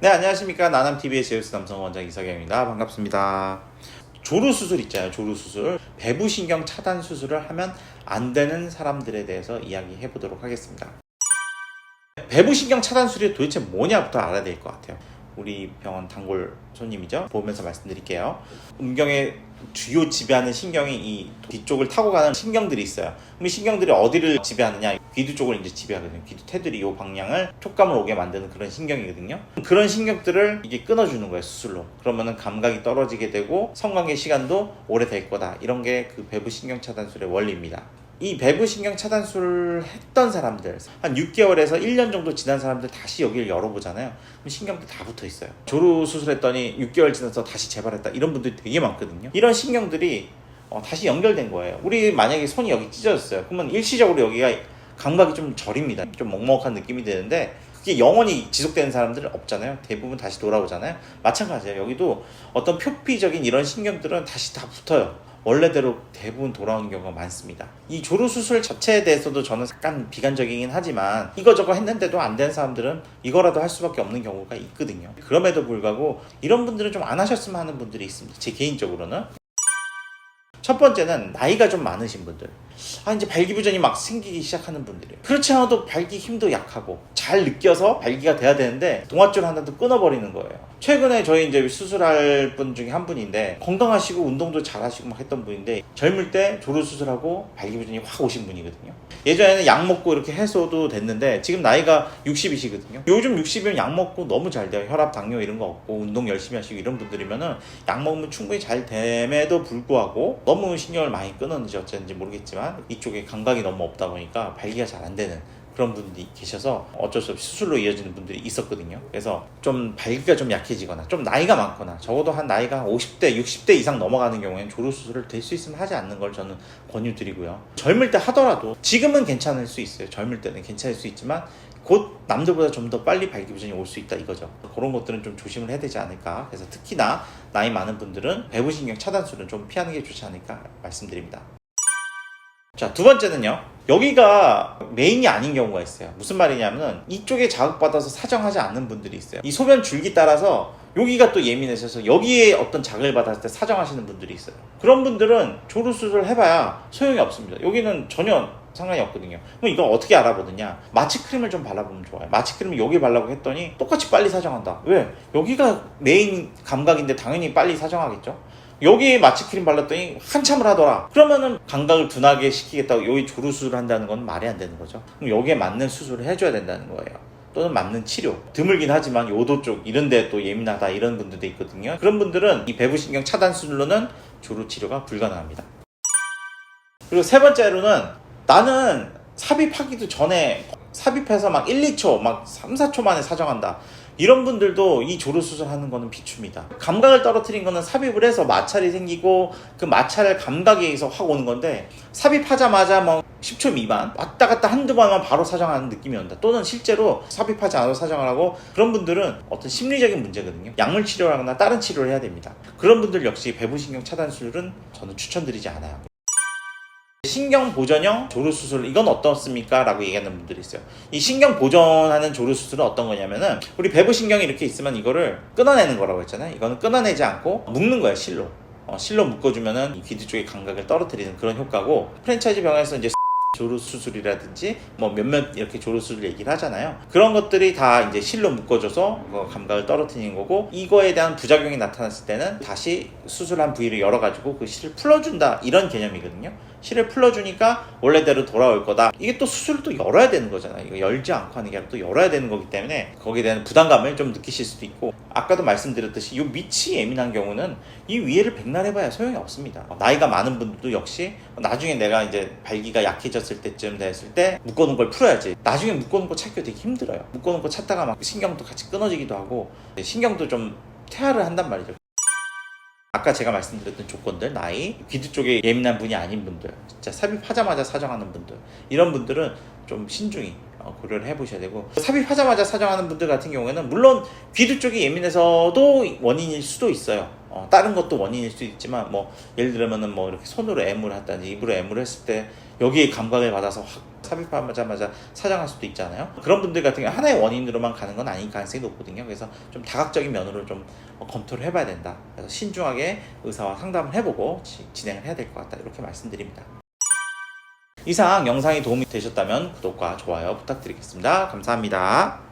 네, 안녕하십니까. 나남TV의 제우스 남성 원장 이석영입니다. 반갑습니다. 조루 수술 있잖아요. 조루 수술. 배부신경 차단 수술을 하면 안 되는 사람들에 대해서 이야기해 보도록 하겠습니다. 배부신경 차단 수술이 도대체 뭐냐부터 알아야 될 것 같아요. 우리 병원 단골 손님이죠. 보면서 말씀드릴게요. 음경의 주요 지배하는 신경이 이 뒤쪽을 타고 가는 신경들이 있어요. 그럼 이 신경들이 어디를 지배하느냐? 귀두 쪽을 이제 지배하거든요. 귀두 테두리 요 방향을 촉감을 오게 만드는 그런 신경이거든요. 그런 신경들을 이게 끊어주는 거예요, 수술로. 그러면은 감각이 떨어지게 되고 성관계 시간도 오래 될 거다. 이런 게 그 배부신경 차단술의 원리입니다. 이 배부신경 차단술을 했던 사람들 한 6개월에서 1년 정도 지난 사람들 다시 여기를 열어보잖아요. 그럼 신경도 다 붙어 있어요. 조루 수술했더니 6개월 지나서 다시 재발했다, 이런 분들이 되게 많거든요. 이런 신경들이 다시 연결된 거예요. 우리 만약에 손이 여기 찢어졌어요. 그러면 일시적으로 여기가 감각이 좀 저립니다. 좀 먹먹한 느낌이 드는데 그게 영원히 지속되는 사람들은 없잖아요. 대부분 다시 돌아오잖아요. 마찬가지예요. 여기도 어떤 표피적인 이런 신경들은 다시 다 붙어요. 원래대로 대부분 돌아오는 경우가 많습니다. 이 조루 수술 자체에 대해서도 저는 약간 비관적이긴 하지만 이거저거 했는데도 안 된 사람들은 이거라도 할 수밖에 없는 경우가 있거든요. 그럼에도 불구하고 이런 분들은 좀 안 하셨으면 하는 분들이 있습니다. 제 개인적으로는. 첫 번째는 나이가 좀 많으신 분들. 이제 발기부전이 막 생기기 시작하는 분들이에요. 그렇지 않아도 발기 힘도 약하고 잘 느껴서 발기가 돼야 되는데 동아줄 하나도 끊어버리는 거예요. 최근에 저희 이제 수술할 분 중에 한 분인데 건강하시고 운동도 잘하시고 막 했던 분인데 젊을 때 조루 수술하고 발기부전이 확 오신 분이거든요. 예전에는 약 먹고 이렇게 해서도 됐는데 지금 나이가 60이시거든요. 요즘 60이면 약 먹고 너무 잘 돼요. 혈압, 당뇨 이런 거 없고 운동 열심히 하시고 이런 분들이면은 약 먹으면 충분히 잘 됨에도 불구하고 너무 신경을 많이 끊었는지 어쨌는지 모르겠지만 이쪽에 감각이 너무 없다 보니까 발기가 잘 안 되는 그런 분들이 계셔서 어쩔 수 없이 수술로 이어지는 분들이 있었거든요. 그래서 좀 발기가 좀 약해지거나 좀 나이가 많거나 적어도 한 나이가 50대, 60대 이상 넘어가는 경우에는 조루 수술을 될 수 있으면 하지 않는 걸 저는 권유드리고요. 젊을 때 하더라도 지금은 괜찮을 수 있어요. 젊을 때는 괜찮을 수 있지만 곧 남들보다 좀 더 빨리 발기부전이 올 수 있다 이거죠. 그런 것들은 좀 조심을 해야 되지 않을까. 그래서 특히나 나이 많은 분들은 배부신경 차단술은 좀 피하는 게 좋지 않을까 말씀드립니다. 자, 두 번째는요. 여기가 메인이 아닌 경우가 있어요. 무슨 말이냐면 이쪽에 자극받아서 사정하지 않는 분들이 있어요. 이 소변 줄기 따라서 여기가 또 예민해져서 여기에 어떤 자극을 받았을 때 사정하시는 분들이 있어요. 그런 분들은 조루 수술을 해봐야 소용이 없습니다. 여기는 전혀 상관이 없거든요. 그럼 이걸 어떻게 알아보느냐? 마취크림을 좀 발라보면 좋아요. 마취크림을 여기 발라고 했더니 똑같이 빨리 사정한다. 왜? 여기가 메인 감각인데 당연히 빨리 사정하겠죠. 여기에 마취크림 발랐더니 한참을 하더라. 그러면은 감각을 둔하게 시키겠다고 여기 조루 수술을 한다는 건 말이 안 되는 거죠. 그럼 여기에 맞는 수술을 해줘야 된다는 거예요. 또는 맞는 치료. 드물긴 하지만 요도 쪽 이런 데 또 예민하다 이런 분들도 있거든요. 그런 분들은 이 배부신경 차단 수술로는 조루 치료가 불가능합니다. 그리고 세 번째로는 나는 삽입하기도 전에 삽입해서 막 1, 2초 막 3, 4초 만에 사정한다. 이런 분들도 이 조루 수술하는 거는 비춥니다. 감각을 떨어뜨린 거는 삽입을 해서 마찰이 생기고 그 마찰 감각에 의해서 확 오는 건데 삽입하자마자 뭐 10초 미만 왔다 갔다 한두 번만 바로 사정하는 느낌이 온다. 또는 실제로 삽입하지 않아도 사정을 하고 그런 분들은 어떤 심리적인 문제거든요. 약물 치료를 하거나 다른 치료를 해야 됩니다. 그런 분들 역시 배부신경 차단 수술은 저는 추천드리지 않아요. 신경 보전형 조루 수술 이건 어떻습니까? 라고 얘기하는 분들이 있어요. 이 신경 보전하는 조루 수술은 어떤 거냐면은 우리 배부신경이 이렇게 있으면 이거를 끊어내는 거라고 했잖아요. 이거는 끊어내지 않고 묶는 거예요. 실로. 실로 묶어주면은 이 귀두 쪽의 감각을 떨어뜨리는 그런 효과고, 프랜차이즈 병원에서 이제 조루 수술이라든지 뭐 몇몇 이렇게 조루 수술 얘기를 하잖아요. 그런 것들이 다 이제 실로 묶어줘서 감각을 떨어뜨리는 거고, 이거에 대한 부작용이 나타났을 때는 다시 수술한 부위를 열어가지고 그 실을 풀어준다 이런 개념이거든요. 실을 풀어주니까 원래대로 돌아올 거다. 이게 또 수술을 또 열어야 되는 거잖아요. 이거 열지 않고 하는 게 아니라 또 열어야 되는 거기 때문에 거기에 대한 부담감을 좀 느끼실 수도 있고, 아까도 말씀드렸듯이 이 밑이 예민한 경우는 이 위에를 백날해봐야 소용이 없습니다. 나이가 많은 분들도 역시 나중에 내가 이제 발기가 약해졌을 때쯤 됐을 때 묶어놓은 걸 풀어야지. 나중에 묶어놓은 거 찾기가 되게 힘들어요. 묶어놓은 거 찾다가 막 신경도 같이 끊어지기도 하고 신경도 좀 퇴화를 한단 말이죠. 아까 제가 말씀드렸던 조건들, 나이, 귀두 쪽에 예민한 분이 아닌 분들, 진짜 삽입하자마자 사정하는 분들, 이런 분들은 좀 신중히 고려를 해보셔야 되고, 삽입하자마자 사정하는 분들 같은 경우에는 물론 귀두 쪽이 예민해서도 원인일 수도 있어요. 다른 것도 원인일 수도 있지만 뭐 예를 들면은 뭐 이렇게 손으로 애무를 했다든지 입으로 애무를 했을 때 여기에 감각을 받아서 확 삽입하자마자 사장할 수도 있잖아요. 그런 분들 같은 경우 하나의 원인으로만 가는 건 아닐 가능성이 높거든요. 그래서 좀 다각적인 면으로 좀 검토를 해봐야 된다. 그래서 신중하게 의사와 상담을 해보고 진행을 해야 될 것 같다. 이렇게 말씀드립니다. 이상 영상이 도움이 되셨다면 구독과 좋아요 부탁드리겠습니다. 감사합니다.